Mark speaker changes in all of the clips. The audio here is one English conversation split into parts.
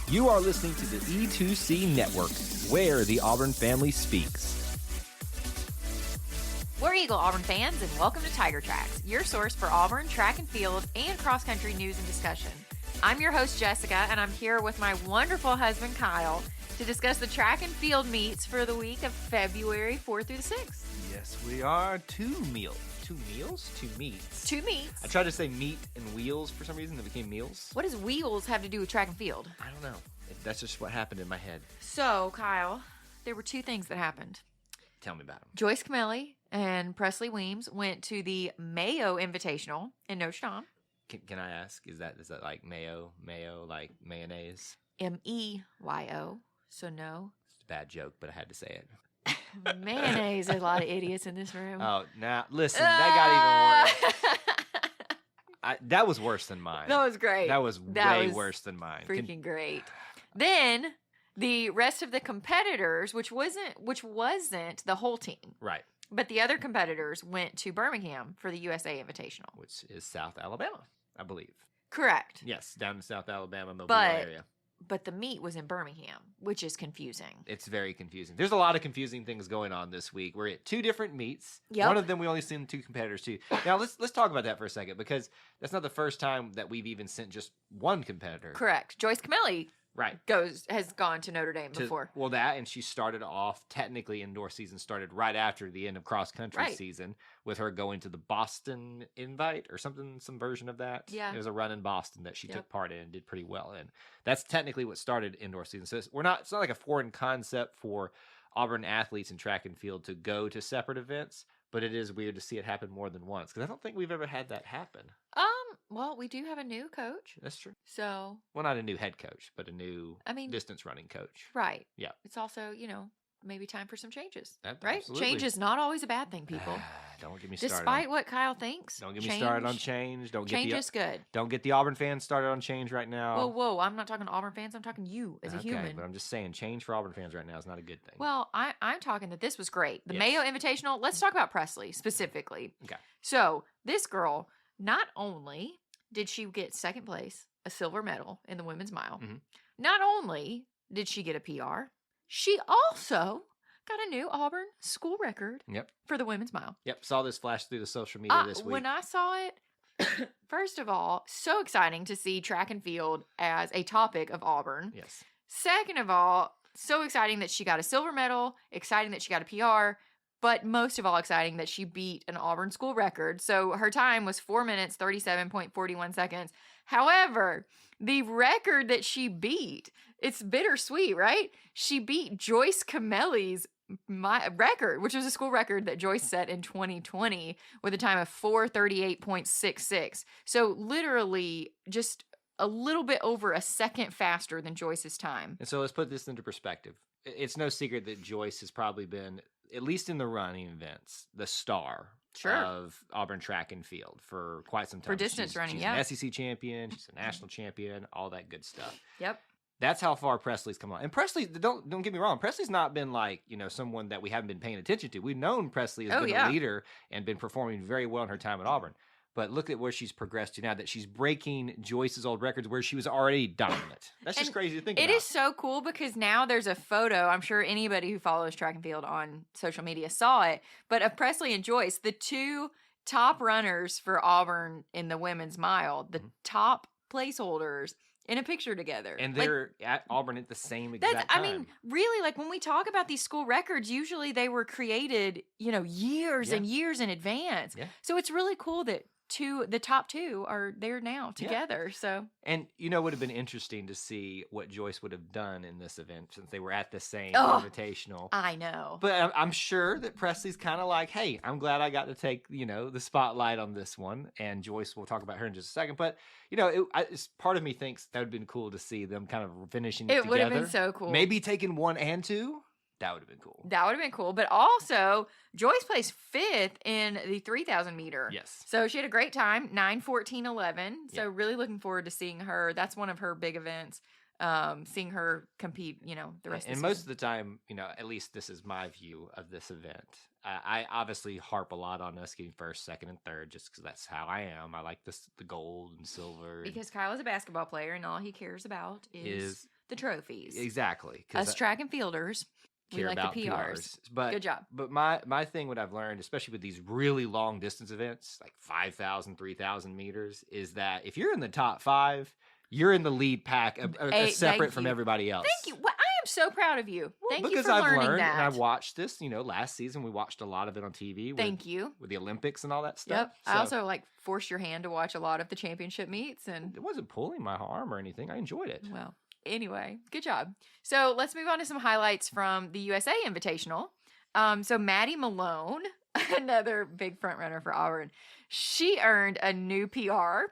Speaker 1: You are listening to the E2C Network, where the Auburn family speaks.
Speaker 2: We're Eagle Auburn fans, and welcome to Tiger Tracks, your source for Auburn, track and field, and cross-country news and discussion. I'm your host, Jessica, and I'm here with my wonderful husband, Kyle, to discuss the track and field meets for the week of February 4th through the 6th.
Speaker 1: Yes, we are. Two meets.
Speaker 2: Two meets.
Speaker 1: I tried to say meat and wheels for some reason. It became meals.
Speaker 2: What does wheels have to do with track and field?
Speaker 1: I don't know. That's just what happened in my head.
Speaker 2: So, Kyle, there were two things that happened.
Speaker 1: Tell me about them.
Speaker 2: Joyce Camelli and Presley Weems went to the Meyo Invitational in Notre Dame.
Speaker 1: Can I ask, is that like mayo, like mayonnaise?
Speaker 2: M-E-Y-O, so no.
Speaker 1: It's a bad joke, but I had to say it.
Speaker 2: Mayonnaise, there's a lot of idiots in this room.
Speaker 1: Oh, now, listen, that got even worse. That was worse than mine.
Speaker 2: That was great.
Speaker 1: That was way worse than mine.
Speaker 2: Freaking great. Then the rest of the competitors, which wasn't the whole team.
Speaker 1: Right.
Speaker 2: But the other competitors went to Birmingham for the USA Invitational.
Speaker 1: Which is South Alabama, I believe.
Speaker 2: Correct.
Speaker 1: Yes, down in South Alabama, Mobile area.
Speaker 2: But the meet was in Birmingham, which is confusing.
Speaker 1: It's very confusing. There's a lot of confusing things going on this week. We're at two different meets.
Speaker 2: Yep.
Speaker 1: One of them we only seen two competitors too. Now let's talk about that for a second, because that's not the first time that we've even sent just one competitor.
Speaker 2: Correct. Joyce Camelli
Speaker 1: right.
Speaker 2: has gone to Notre Dame before.
Speaker 1: Well, that, and she started off, technically indoor season started right after the end of cross-country season, with her going to the Boston Invite or something, some version of that.
Speaker 2: Yeah.
Speaker 1: It was a run in Boston that she took part in and did pretty well in. That's technically what started indoor season. So it's not like a foreign concept for Auburn athletes in track and field to go to separate events, but it is weird to see it happen more than once, because I don't think we've ever had that happen.
Speaker 2: Well, we do have a new coach.
Speaker 1: That's true.
Speaker 2: So,
Speaker 1: well, not a new head coach, but a new distance running coach.
Speaker 2: Right.
Speaker 1: Yeah.
Speaker 2: It's also, maybe time for some changes.
Speaker 1: Right?
Speaker 2: Absolutely. Change is not always a bad thing, people.
Speaker 1: Don't get me started.
Speaker 2: Despite what Kyle thinks.
Speaker 1: Don't get me started on change.
Speaker 2: Change is good.
Speaker 1: Don't get the Auburn fans started on change right now.
Speaker 2: Whoa. I'm not talking to Auburn fans. I'm talking to you as a human.
Speaker 1: But I'm just saying change for Auburn fans right now is not a good thing.
Speaker 2: Well, I'm talking that this was great. The Meyo Invitational, let's talk about Presley specifically.
Speaker 1: Okay.
Speaker 2: So this girl, not only did she get second place, a silver medal in the women's mile, not only did she get a PR, she also got a new Auburn school record for the women's mile.
Speaker 1: Yep, saw this flash through the social media this week.
Speaker 2: When I saw it, first of all, so exciting to see track and field as a topic of Auburn.
Speaker 1: Yes.
Speaker 2: Second of all, so exciting that she got a silver medal, exciting that she got a PR, but most of all exciting that she beat an Auburn school record. So her time was 4 minutes, 37.41 seconds. However, the record that she beat, it's bittersweet, right? She beat Joyce Camelli's record, which was a school record that Joyce set in 2020 with a time of 4:38.66. So literally just a little bit over a second faster than Joyce's time.
Speaker 1: And so let's put this into perspective. It's no secret that Joyce has probably been, at least in the running events, the star of Auburn track and field for quite some time.
Speaker 2: For distance running,
Speaker 1: she's an SEC champion, she's a national champion, all that good stuff.
Speaker 2: Yep.
Speaker 1: That's how far Presley's come on. And Presley, don't get me wrong, Presley's not been like, someone that we haven't been paying attention to. We've known Presley has been a leader and been performing very well in her time at Auburn. But look at where she's progressed to now, that she's breaking Joyce's old records where she was already dominant. That's just crazy to think about.
Speaker 2: It is so cool because now there's a photo, I'm sure anybody who follows track and field on social media saw it, but of Presley and Joyce, the two top runners for Auburn in the women's mile, the top placeholders in a picture together.
Speaker 1: And they're at Auburn at the same exact time.
Speaker 2: I mean, really, when we talk about these school records, usually they were created, years and years in advance. Yeah. So it's really cool that the top two are there now together. So,
Speaker 1: and would have been interesting to see what Joyce would have done in this event since they were at the same invitational.
Speaker 2: I know,
Speaker 1: but I'm sure that Presley's kind of like, hey, I'm glad I got to take the spotlight on this one. And Joyce, we'll talk about her in just a second. But part of me thinks that would have been cool to see them kind of finishing it together.
Speaker 2: It would have been so cool.
Speaker 1: Maybe taking 1 and 2. That would have been cool.
Speaker 2: That would have been cool. But also, Joyce placed 5th in the 3,000 meter.
Speaker 1: Yes.
Speaker 2: So she had a great time, 9:14.11. So really looking forward to seeing her. That's one of her big events. Seeing her compete, the rest of the season.
Speaker 1: And most of the time, at least this is my view of this event. I obviously harp a lot on us getting first, second, and third, just because that's how I am. I like the gold and silver.
Speaker 2: Because Kyle is a basketball player, and all he cares about is the trophies.
Speaker 1: Exactly.
Speaker 2: Us track and fielders, we like the PRs.
Speaker 1: But,
Speaker 2: good job.
Speaker 1: But my thing, what I've learned, especially with these really long distance events, like 5,000, 3,000 meters, is that if you're in the top 5, you're in the lead pack, separate from everybody else.
Speaker 2: Thank you. Well, I am so proud of you.
Speaker 1: Well,
Speaker 2: thank you for learning that.
Speaker 1: And I've watched this, last season we watched a lot of it on TV.
Speaker 2: Thank you.
Speaker 1: With the Olympics and all that stuff.
Speaker 2: Yep. So, I also forced your hand to watch a lot of the championship meets, and
Speaker 1: it wasn't pulling my arm or anything. I enjoyed it.
Speaker 2: Well, anyway, good job. So let's move on to some highlights from the USA Invitational. So Maddie Malone, another big front runner for Auburn, she earned a new PR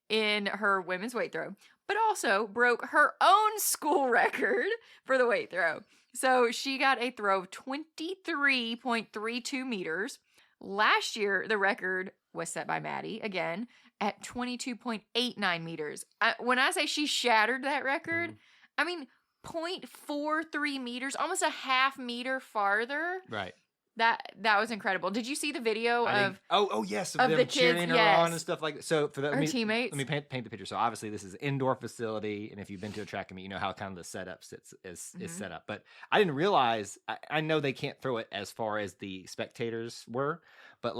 Speaker 2: in her women's weight throw, but also broke her own school record for the weight throw. So she got a throw of 23.32 meters. Last year, the record was set by Maddie, again, at 22.89 meters. When I say she shattered that record, I mean 0.43 meters, almost a half meter farther.
Speaker 1: Right.
Speaker 2: That was incredible. Did you see the video of?
Speaker 1: Yes,
Speaker 2: of
Speaker 1: them
Speaker 2: the
Speaker 1: cheering
Speaker 2: kids,
Speaker 1: her on and stuff like that. So for
Speaker 2: her teammates.
Speaker 1: Let me paint the picture. So obviously this is an indoor facility, and if you've been to a track and meet, you know how kind of the setup is set up. But I didn't realize. I know they can't throw it as far as the spectators were, but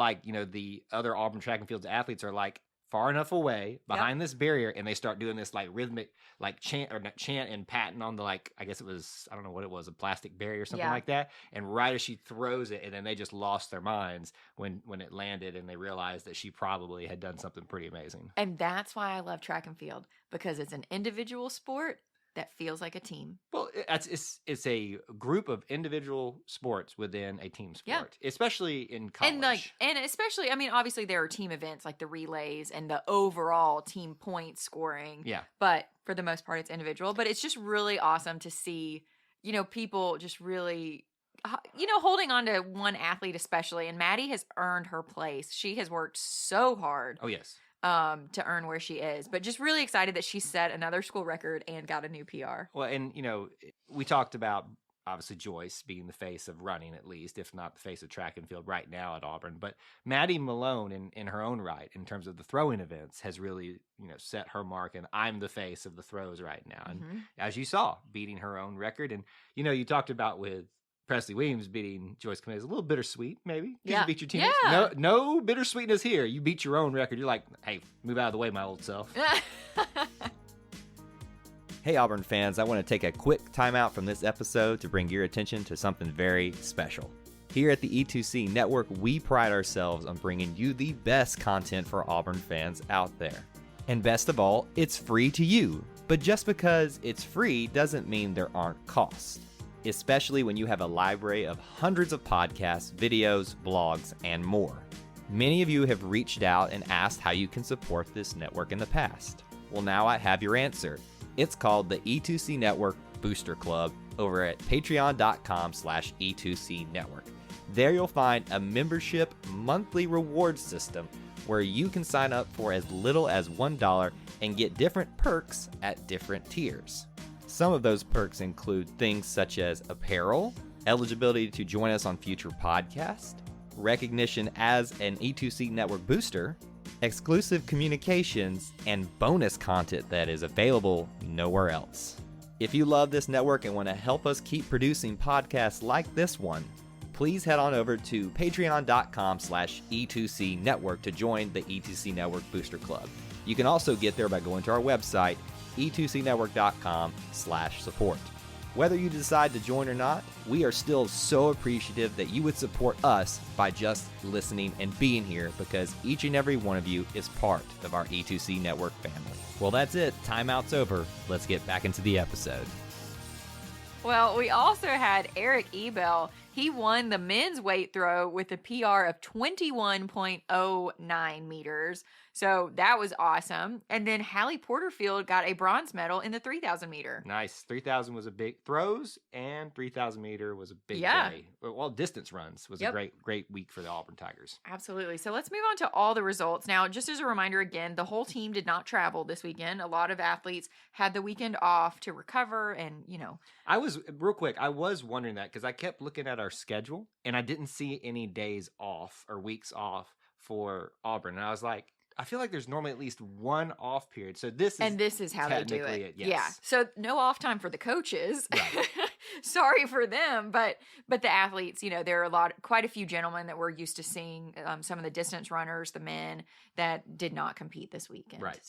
Speaker 1: the other Auburn track and field athletes are like far enough away behind this barrier, and they start doing this like rhythmic chant and patting on the I guess it was, I don't know what it was, a plastic barrier or something like that. And right as she throws it, and then they just lost their minds when it landed, and they realized that she probably had done something pretty amazing.
Speaker 2: And that's why I love track and field, because it's an individual sport that feels like a team.
Speaker 1: Well, it's a group of individual sports within a team sport, especially in college.
Speaker 2: And especially, I mean, obviously there are team events like the relays and the overall team point scoring.
Speaker 1: Yeah.
Speaker 2: But for the most part, it's individual. But it's just really awesome to see, people just really, holding on to one athlete especially. And Maddie has earned her place. She has worked so hard.
Speaker 1: Oh, yes.
Speaker 2: To earn where she is, but just really excited that she set another school record and got a new PR.
Speaker 1: Well, and we talked about obviously Joyce being the face of running, at least, if not the face of track and field right now at Auburn. But Maddie Malone, in her own right, in terms of the throwing events, has really set her mark, and I'm the face of the throws right now. And as you saw, beating her own record, and you talked about with Presley Williams beating Joyce Kamez, a little bittersweet, maybe. Because you beat your teammates.
Speaker 2: Yeah.
Speaker 1: No bittersweetness here. You beat your own record. You're like, hey, move out of the way, my old self. Hey, Auburn fans, I want to take a quick timeout from this episode to bring your attention to something very special. Here at the E2C Network, we pride ourselves on bringing you the best content for Auburn fans out there. And best of all, it's free to you. But just because it's free doesn't mean there aren't costs, especially when you have a library of hundreds of podcasts, videos, blogs, and more. Many of you have reached out and asked how you can support this network in the past. Well, now I have your answer. It's called the E2C Network Booster Club over at patreon.com/E2C Network. There you'll find a membership monthly reward system where you can sign up for as little as $1 and get different perks at different tiers. Some of those perks include things such as apparel, eligibility to join us on future podcasts, recognition as an E2C Network booster, exclusive communications, and bonus content that is available nowhere else. If you love this network and want to help us keep producing podcasts like this one, please head on over to patreon.com/E2C Network to join the E2C Network Booster Club. You can also get there by going to our website, e2cnetwork.com/support. Whether you decide to join or not, we are still so appreciative that you would support us by just listening and being here, because each and every one of you is part of our E2C Network family. Well, that's it. Timeout's over. Let's get back into the episode.
Speaker 2: Well, we also had Eric Ebel. He won the men's weight throw with a PR of 21.09 meters. So that was awesome. And then Hallie Porterfield got a bronze medal in the 3,000 meter.
Speaker 1: Nice. 3,000 was a big throws, and 3,000 meter was a big day. Well, distance runs was a great week for the Auburn Tigers.
Speaker 2: Absolutely. So let's move on to all the results. Now, just as a reminder again, the whole team did not travel this weekend. A lot of athletes had the weekend off to recover and,
Speaker 1: I was wondering that because I kept looking at our schedule and I didn't see any days off or weeks off for Auburn. And I was like, I feel like there's normally at least one off period. So this
Speaker 2: is how they do it.
Speaker 1: Yes.
Speaker 2: Yeah. So no off time for the coaches.
Speaker 1: Right.
Speaker 2: Sorry for them, but the athletes, there are quite a few gentlemen that we're used to seeing, some of the distance runners, the men that did not compete this weekend.
Speaker 1: Right.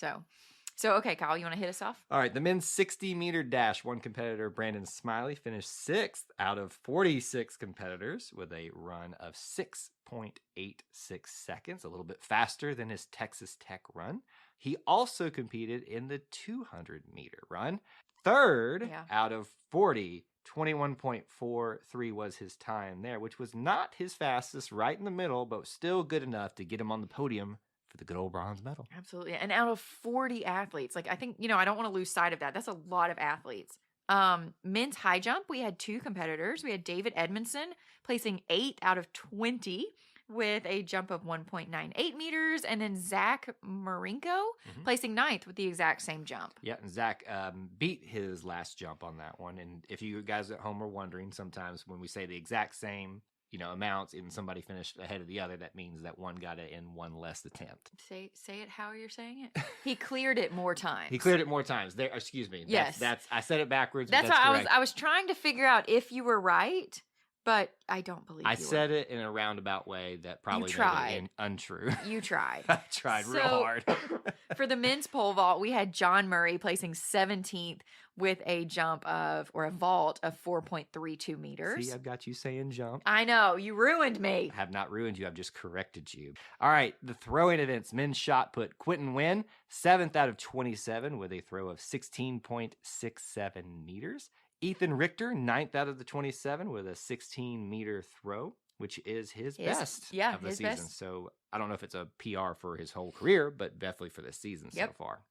Speaker 2: So okay, Kyle, you want to hit us off?
Speaker 1: All right, the men's 60-meter dash. One competitor, Brandon Smiley, finished 6th out of 46 competitors with a run of 6.86 seconds, a little bit faster than his Texas Tech run. He also competed in the 200-meter run. 3rd out of 40, 21.43 was his time there, which was not his fastest, right in the middle, but still good enough to get him on the podium for the good old bronze medal.
Speaker 2: Absolutely. And out of 40 athletes, I think, I don't want to lose sight of that. That's a lot of athletes. Men's high jump, we had 2 competitors. We had David Edmondson placing 8 out of 20 with a jump of 1.98 meters. And then Zach Marinko placing 9th with the exact same jump.
Speaker 1: Yeah, and Zach beat his last jump on that one. And if you guys at home are wondering, sometimes when we say the exact same amounts and somebody finished ahead of the other, that means that one got it in one less attempt.
Speaker 2: Say it how you're saying it. He cleared it more times.
Speaker 1: He cleared it more times. There, excuse me.
Speaker 2: Yes.
Speaker 1: That's I said it backwards.
Speaker 2: That's
Speaker 1: but
Speaker 2: why I was trying to figure out if you were right, but I don't believe
Speaker 1: I said it in a roundabout way that probably made it untrue.
Speaker 2: You tried.
Speaker 1: I tried real hard.
Speaker 2: For the men's pole vault, we had John Murray placing 17th with a vault of 4.32 meters.
Speaker 1: See, I've got you saying jump.
Speaker 2: I know. You ruined me.
Speaker 1: I have not ruined you. I've just corrected you. All right. The throwing events. Men's shot put. Quentin Wynn, 7th out of 27 with a throw of 16.67 meters. Ethan Richter, 9th out of the 27 with a 16-meter throw, which is his best of the season.
Speaker 2: Best.
Speaker 1: So I don't know if it's a PR for his whole career, but definitely for this season so far.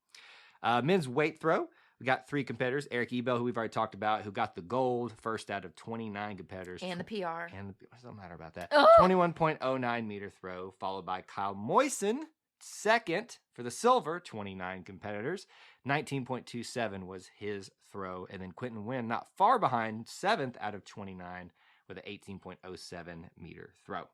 Speaker 1: Men's weight throw. We got 3 competitors. Eric Ebel, who we've already talked about, who got the gold, 1st out of 29 competitors.
Speaker 2: And the PR.
Speaker 1: It doesn't matter about that. 21.09 meter throw, followed by Kyle Moyson, 2nd for the silver, 29 competitors. 19.27 was his throw. And then Quentin Wynn, not far behind, 7th out of 29 with an 18.07 meter throw.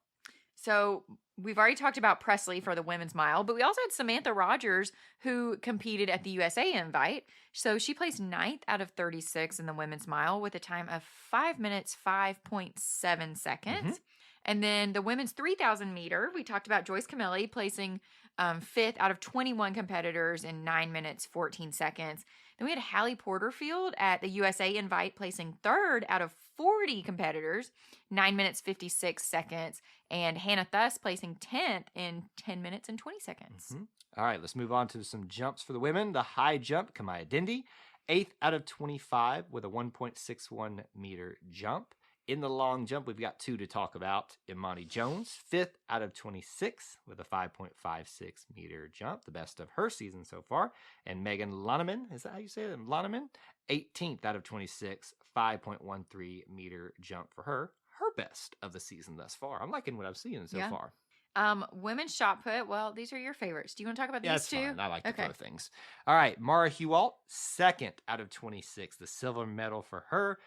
Speaker 2: So we've already talked about Presley for the women's mile, but we also had Samantha Rogers, who competed at the USA Invite. So she placed 9th out of 36 in the women's mile with a time of 5 minutes, 5.7 seconds. And then the women's 3,000 meter, we talked about Joyce Camilli placing 5th out of 21 competitors in 9 minutes, 14 seconds. Then we had Hallie Porterfield at the USA Invite placing 3rd out of 40 competitors, 9 minutes, 56 seconds. And Hannah Thuss placing 10th in 10 minutes and 20 seconds.
Speaker 1: All right, let's move on to some jumps for the women. The high jump, Kamaya Dindy, 8th out of 25 with a 1.61 meter jump. In the long jump, we've got 2 to talk about. Imani Jones, 5th out of 26 with a 5.56 meter jump, the best of her season so far. And Megan Loneman, is that how you say it? Loneman, 18th out of 26, 5.13 meter jump for her. Her best of the season thus far. I'm liking what I've seen so far.
Speaker 2: Women's shot put, well, these are your favorites. Do you want to talk about these 2?
Speaker 1: Fine. I like to throw things. All right, Mara Hewalt, 2nd out of 26, the silver medal for her.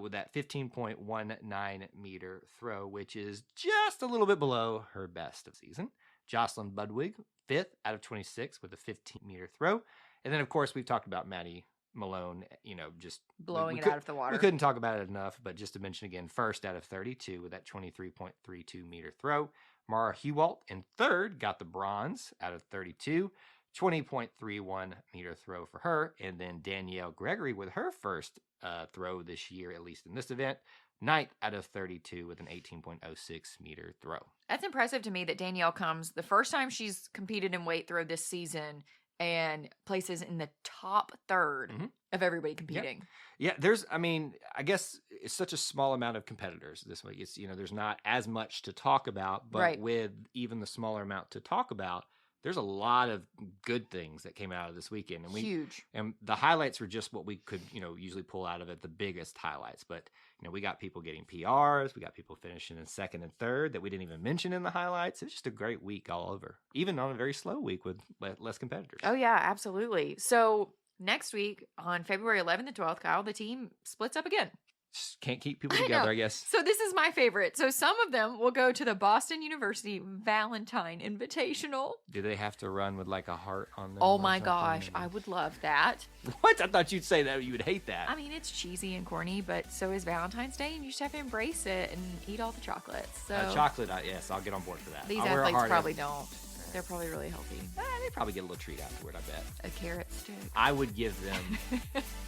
Speaker 1: With that 15.19 meter throw, which is just a little bit below her best of season. Jocelyn Budwig, 5th out of 26 with a 15 meter throw. And then, of course, we've talked about Maddie Malone, just
Speaker 2: blowing it out of the water.
Speaker 1: We couldn't talk about it enough, but just to mention again, 1st out of 32 with that 23.32 meter throw. Mara Hewalt in 3rd got the bronze out of 32. 20.31 meter throw for her. And then Danielle Gregory with her first throw this year, at least in this event, 9th out of 32 with an 18.06 meter throw.
Speaker 2: That's impressive to me that Danielle comes the first time she's competed in weight throw this season and places in the top 3rd of everybody competing.
Speaker 1: Yeah, I guess it's such a small amount of competitors this week. It's, there's not as much to talk about, but with even the smaller amount to talk about, there's a lot of good things that came out of this weekend. And
Speaker 2: huge.
Speaker 1: And the highlights were just what we could, usually pull out of it, the biggest highlights. But, we got people getting PRs. We got people finishing in 2nd and 3rd that we didn't even mention in the highlights. It was just a great week all over, even on a very slow week with less competitors.
Speaker 2: Oh, yeah, absolutely. So next week on February 11th and 12th, Kyle, the team splits up again.
Speaker 1: Just can't keep people together, I guess.
Speaker 2: So this is my favorite. So some of them will go to the Boston University Valentine Invitational.
Speaker 1: Do they have to run with like a heart on them?
Speaker 2: Oh my gosh, I would love that.
Speaker 1: What? I thought you'd say that you would hate that.
Speaker 2: I mean, it's cheesy and corny, but so is Valentine's Day, and you just have to embrace it and eat all the chocolates. So
Speaker 1: chocolate, yes, I'll get on board for that.
Speaker 2: These athletes probably don't. They're probably really healthy.
Speaker 1: They probably get a little treat afterward, I bet.
Speaker 2: A carrot stick.
Speaker 1: I would give them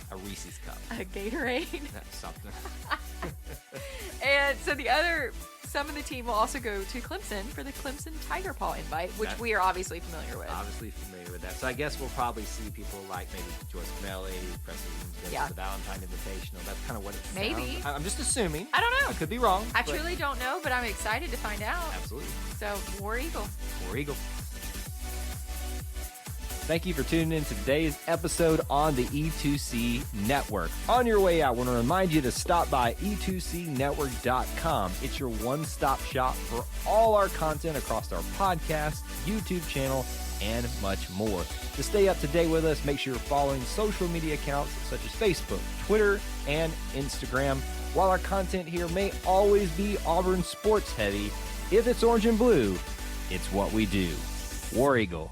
Speaker 1: a Reese's cup.
Speaker 2: A Gatorade.
Speaker 1: That's something.
Speaker 2: And so some of the team will also go to Clemson for the Clemson Tiger Paw invite, which we are obviously familiar with.
Speaker 1: Obviously familiar with that. So I guess we'll probably see people like maybe Joyce Melly, Presley, the Valentine Invitational. That's kind of what it sounds.
Speaker 2: Maybe.
Speaker 1: I'm just assuming.
Speaker 2: I don't know.
Speaker 1: I could be wrong.
Speaker 2: I truly don't know, but I'm excited to find out.
Speaker 1: Absolutely.
Speaker 2: So, War Eagle.
Speaker 1: War Eagle. Thank you for tuning in to today's episode on the E2C Network. On your way out, I want to remind you to stop by e2cnetwork.com. It's your one-stop shop for all our content across our podcast, YouTube channel, and much more. To stay up to date with us, make sure you're following social media accounts such as Facebook, Twitter, and Instagram. While our content here may always be Auburn sports heavy, if it's orange and blue, it's what we do. War Eagle.